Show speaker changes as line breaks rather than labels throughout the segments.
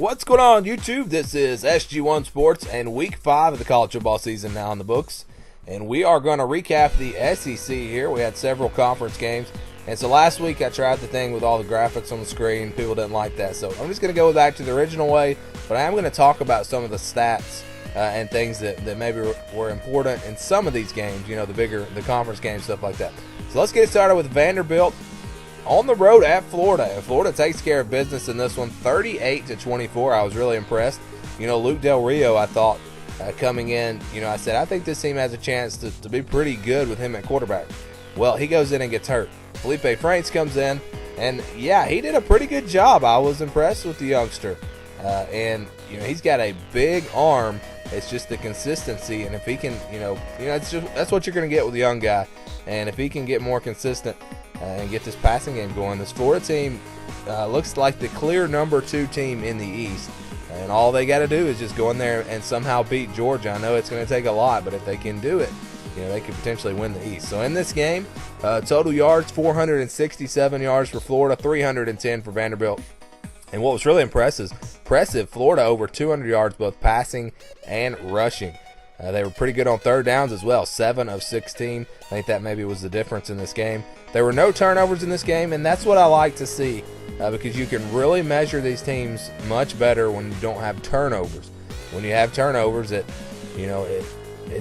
What's going on YouTube? This is SG1 Sports and week 5 of the college football season now in the books. And we are going to recap the SEC here. We had several conference games. And so last week I tried the thing with all the graphics on the screen. People didn't like that. So I'm just going to go back to the original way. But I am going to talk about some of the stats and things that maybe were important in some of these games. You know, the conference games, stuff like that. So let's get started with Vanderbilt on the road at Florida. And Florida takes care of business in this one, 38-24. I was really impressed. You know, Luke Del Rio, I thought, coming in, I said, I think this team has a chance to be pretty good with him at quarterback. Well, he goes in and gets hurt. Felipe Franks comes in, and yeah, he did a pretty good job. I was impressed with the youngster. And he's got a big arm. It's just the consistency, and if he can, that's what you're going to get with a young guy. And if he can get more consistent and get this passing game going, this Florida team looks like the clear number 2 team in the East. And all they got to do is just go in there and somehow beat Georgia. I know it's going to take a lot, but if they can do it, they could potentially win the East. So in this game, total yards, 467 yards for Florida, 310 for Vanderbilt. And what was really impressive, Florida over 200 yards, both passing and rushing. They were pretty good on third downs as well, 7 of 16. I think that maybe was the difference in this game. There were no turnovers in this game, and that's what I like to see because you can really measure these teams much better when you don't have turnovers. When you have turnovers, it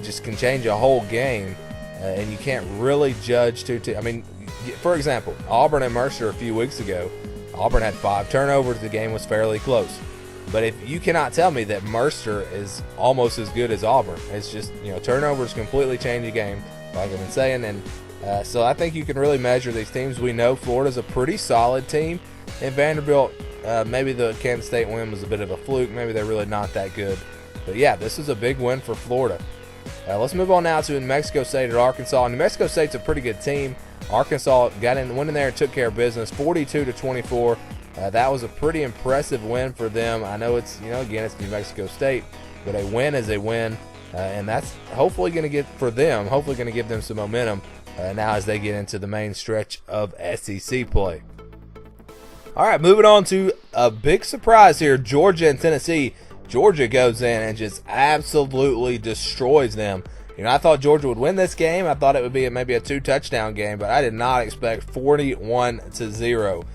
just can change a whole game, and you can't really judge two teams. I mean, for example, Auburn and Mercer a few weeks ago, Auburn had 5 turnovers. The game was fairly close. But if you cannot tell me that Mercer is almost as good as Auburn, it's just, turnovers completely change the game, like I've been saying. And so I think you can really measure these teams. We know Florida's a pretty solid team. And Vanderbilt, maybe the Kansas State win was a bit of a fluke. Maybe they're really not that good. But yeah, this is a big win for Florida. Let's move on now to New Mexico State at Arkansas. New Mexico State's a pretty good team. Arkansas went in there and took care of business, 42-24. That was a pretty impressive win for them. I know it's, again, it's New Mexico State, but a win is a win, and that's hopefully going to give them some momentum now as they get into the main stretch of SEC play. All right, moving on to a big surprise here, Georgia and Tennessee. Georgia goes in and just absolutely destroys them. I thought Georgia would win this game. I thought it would be maybe a 2-touchdown game, but I did not expect 41-0.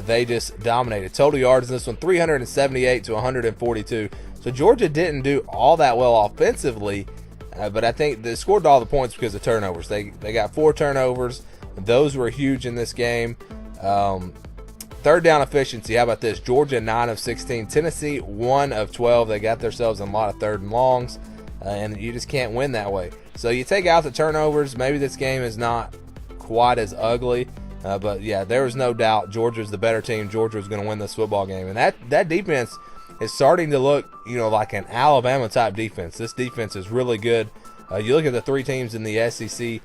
They just dominated. Total yards in this one, 378-142. So Georgia didn't do all that well offensively, but I think they scored all the points because of turnovers. They got 4 turnovers. Those were huge in this game. Third down efficiency, how about this? Georgia 9 of 16. Tennessee 1 of 12. They got themselves in a lot of third and longs, and you just can't win that way. So you take out the turnovers. Maybe this game is not quite as ugly. But yeah, there was no doubt Georgia's the better team. Georgia was going to win this football game. And that defense is starting to look, like an Alabama-type defense. This defense is really good. You look at the 3 teams in the SEC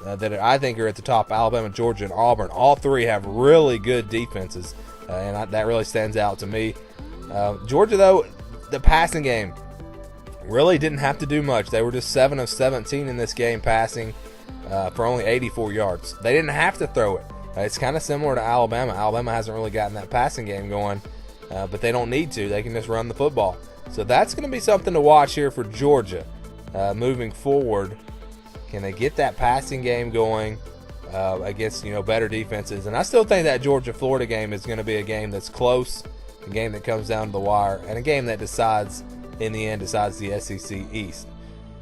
that I think are at the top, Alabama, Georgia, and Auburn. All 3 have really good defenses, and that really stands out to me. Georgia, though, the passing game really didn't have to do much. They were just 7 of 17 in this game passing for only 84 yards. They didn't have to throw it. It's kind of similar to Alabama. Alabama hasn't really gotten that passing game going, but they don't need to. They can just run the football. So that's going to be something to watch here for Georgia moving forward. Can they get that passing game going against better defenses? And I still think that Georgia-Florida game is going to be a game that's close, a game that comes down to the wire, and a game that decides the SEC East.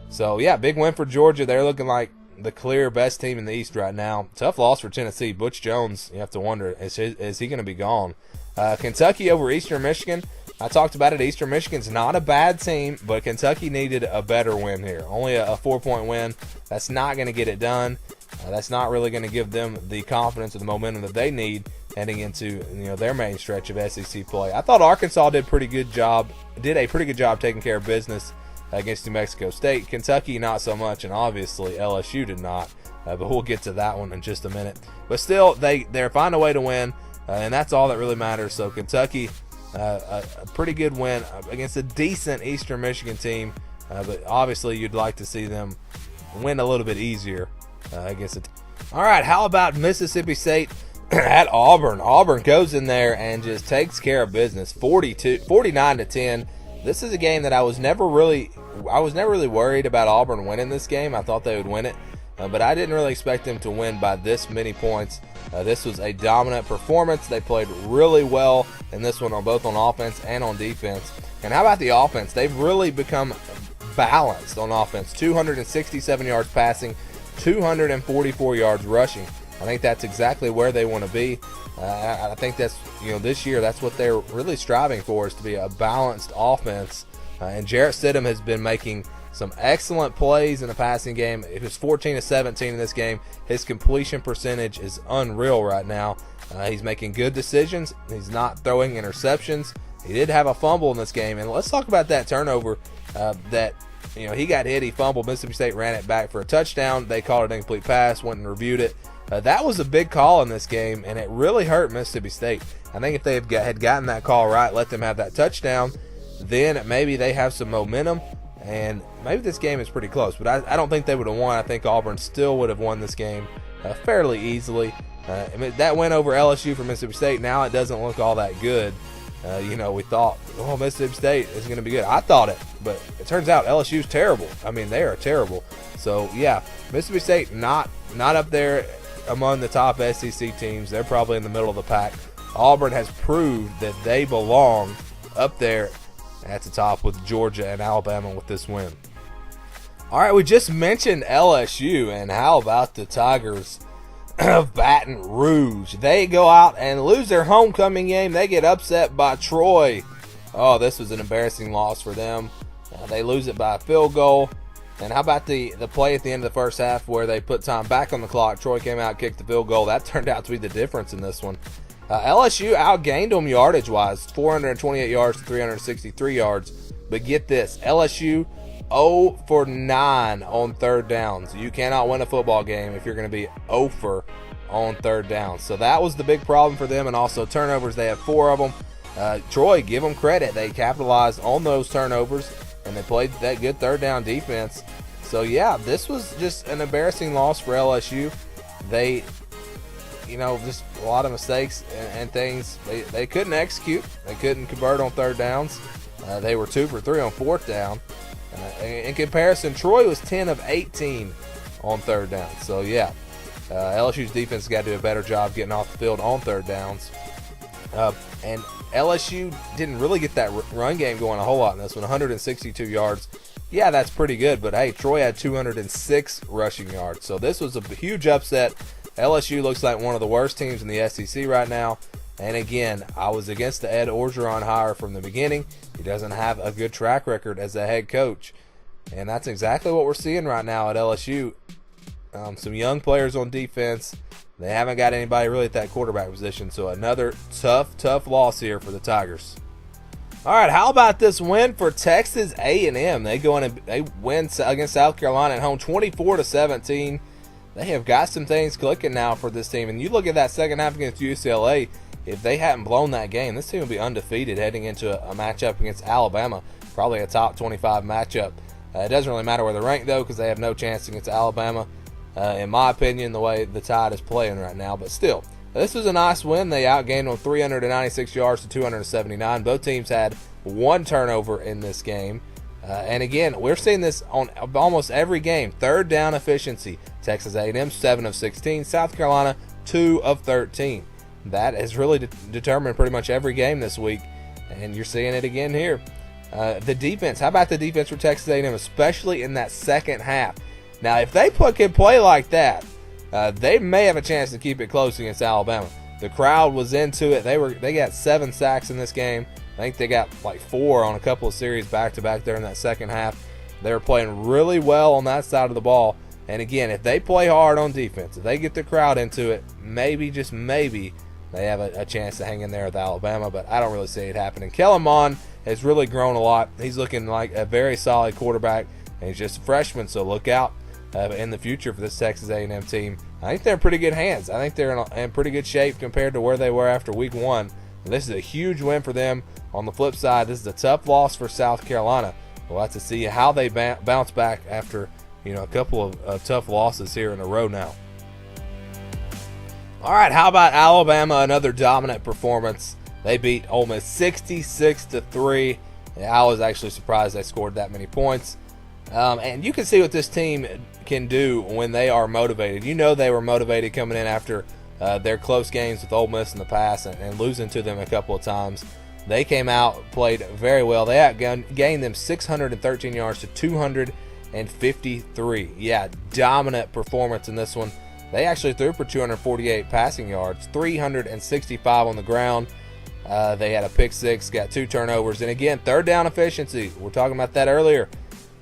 So yeah, big win for Georgia. They're looking like the clear best team in the East right now. Tough loss for Tennessee. Butch Jones, you have to wonder, is he going to be gone? Kentucky over Eastern Michigan. I talked about it. Eastern Michigan's not a bad team, but Kentucky needed a better win here. Only a 4-point win. That's not going to get it done. That's not really going to give them the confidence or the momentum that they need heading into their main stretch of SEC play. I thought Arkansas did a pretty good job taking care of business against New Mexico State. Kentucky not so much, and obviously LSU did not, but we'll get to that one in just a minute. But still, they're finding a way to win, and that's all that really matters. So Kentucky, a pretty good win against a decent Eastern Michigan team, but obviously you'd like to see them win a little bit easier against it. All right, how about Mississippi State at Auburn. Auburn goes in there and just takes care of business, 49-10. This is a game that I was never really worried about Auburn winning this game. I thought they would win it, but I didn't really expect them to win by this many points. This was a dominant performance. They played really well in this one, both on offense and on defense. And how about the offense? They've really become balanced on offense. 267 yards passing, 244 yards rushing. I think that's exactly where they want to be. I think that's, this year, that's what they're really striving for, is to be a balanced offense. And Jarrett Stidham has been making some excellent plays in the passing game. It was 14-17 in this game. His completion percentage is unreal right now. He's making good decisions. He's not throwing interceptions. He did have a fumble in this game. And let's talk about that turnover that he got hit. He fumbled. Mississippi State ran it back for a touchdown. They called it an incomplete pass, went and reviewed it. That was a big call in this game, and it really hurt Mississippi State. I think if they had gotten that call right, let them have that touchdown, then maybe they have some momentum, and maybe this game is pretty close. But I don't think they would have won. I think Auburn still would have won this game fairly easily. That win over LSU for Mississippi State, now it doesn't look all that good. We thought, Mississippi State is going to be good. I thought it, but it turns out LSU's terrible. I mean, they are terrible. So, yeah, Mississippi State not up there among the top SEC teams. They're probably in the middle of the pack. Auburn has proved that they belong up there at the top with Georgia and Alabama with this win. All right, we just mentioned LSU, and how about the Tigers of Baton Rouge? They go out and lose their homecoming game. They get upset by Troy. Oh, this was an embarrassing loss for them. They lose it by a field goal. And how about the play at the end of the first half where they put time back on the clock? Troy came out, kicked the field goal. That turned out to be the difference in this one. LSU outgained them yardage-wise, 428 yards to 363 yards. But get this, LSU 0 for 9 on third downs. You cannot win a football game if you're going to be 0 for on third down. So that was the big problem for them, and also turnovers. They have 4 of them. Troy, give them credit. They capitalized on those turnovers, and they played that good third down defense. So, yeah, this was just an embarrassing loss for LSU. They, just a lot of mistakes and things. They couldn't execute. They couldn't convert on third downs. They were 2 for 3 on fourth down. In comparison, Troy was 10 of 18 on third down. So, yeah, LSU's defense has got to do a better job getting off the field on third downs. And LSU didn't really get that run game going a whole lot in this one. 162 yards. Yeah, that's pretty good. But, hey, Troy had 206 rushing yards. So this was a huge upset. LSU looks like one of the worst teams in the SEC right now. And, again, I was against the Ed Orgeron hire from the beginning. He doesn't have a good track record as a head coach. And that's exactly what we're seeing right now at LSU. Some young players on defense. They haven't got anybody really at that quarterback position. So another tough loss here for the Tigers. All right, how about this win for Texas A&M? They go in and they win against South Carolina at home, 24-17. They have got some things clicking now for this team. And you look at that second half against UCLA. If they hadn't blown that game, this team would be undefeated heading into a matchup against Alabama, probably a top 25 matchup. It doesn't really matter where they're ranked, though, because they have no chance against Alabama, in my opinion, the way the Tide is playing right now. But still, this was a nice win. They outgained on 396 yards to 279. Both teams had 1 turnover in this game. And again, we're seeing this on almost every game. Third down efficiency. Texas A&M, 7 of 16. South Carolina, 2 of 13. That has really determined pretty much every game this week, and you're seeing it again here. The defense, how about the defense for Texas A&M, especially in that second half? Now, if they can play like that, they may have a chance to keep it close against Alabama. The crowd was into it. They got 7 sacks in this game. I think they got like 4 on a couple of series back-to-back there in that second half. They were playing really well on that side of the ball. And again, if they play hard on defense, if they get the crowd into it, maybe, just maybe, they have a chance to hang in there with Alabama, but I don't really see it happening. Kellen Mond has really grown a lot. He's looking like a very solid quarterback, and he's just a freshman, so look out in the future for this Texas A&M team. I think they're in pretty good hands. I think they're in pretty good shape compared to where they were after week 1. And this is a huge win for them. On the flip side, this is a tough loss for South Carolina. We'll have to see how they bounce back after a couple of tough losses here in a row now. All right, how about Alabama? Another dominant performance. They beat Ole Miss 66-3. I was actually surprised they scored that many points. And you can see what this team can do when they are motivated. You know they were motivated coming in after their close games with Ole Miss in the past and losing to them a couple of times. They came out, played very well. They outgained them 613 yards to 253. Yeah, dominant performance in this one. They actually threw for 248 passing yards, 365 on the ground. They had a pick six, got 2 turnovers, and again, third down efficiency. We're talking about that earlier.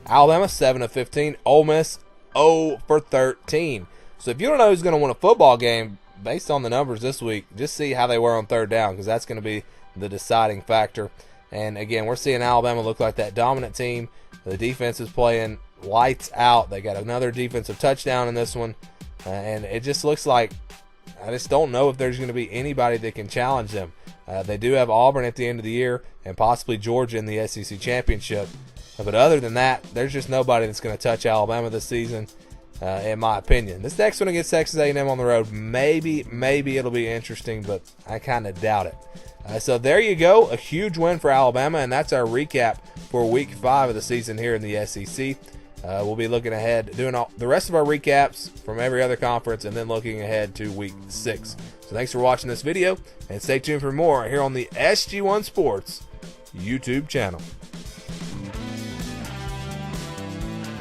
Alabama 7 of 15, Ole Miss 0 for 13. So if you don't know who's going to win a football game based on the numbers this week, just see how they were on third down, because that's going to be the deciding factor. And again, we're seeing Alabama look like that dominant team. The defense is playing lights out. They got another defensive touchdown in this one, and it just looks like I just don't know if there's going to be anybody that can challenge them. They do have Auburn at the end of the year and possibly Georgia in the SEC championship. But other than that, there's just nobody that's going to touch Alabama this season, in my opinion. This next one against Texas A&M on the road, maybe it'll be interesting, but I kind of doubt it. So there you go, a huge win for Alabama, and that's our recap for Week 5 of the season here in the SEC. We'll be looking ahead, doing the rest of our recaps from every other conference, and then looking ahead to Week 6. So thanks for watching this video, and stay tuned for more here on the SG1 Sports YouTube channel.